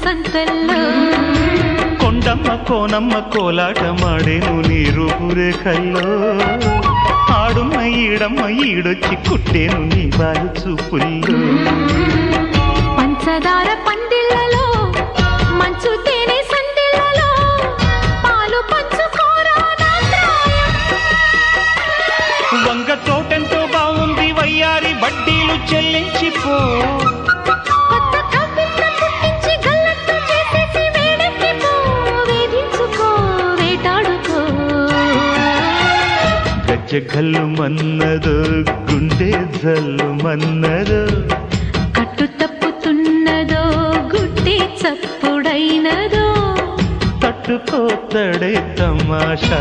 సంతల్లో కొండమ్మ కోనమ్మ కోలాటమాడేను నీ రూపురేఖల్లో ఆడుమ్మ ఈడమ్మ ఈడొచ్చి కుట్టేను నీ బాలు చూపుల్లో పంచదార పందిళ్ళలో మంచు తేనె సందిళ్ళలో పాలు పంచుకోరా నా ప్రాయం. వంగ తోటెంతో బాగుంది వయ్యారి వడ్డీలు చెల్లించిపో కొత్త కవిత్వం పుట్టించి గల్లత్తు చేసేసి వేడెక్కిపో వేధించుకో వేటాడుకో గజ్జ గల్లు మన్నదో గుండె జల్లు మన్నదో కట్టు తప్పుతున్నదో గుడ్డి చప్పుడైనదో తట్టుకోతడే తమాషా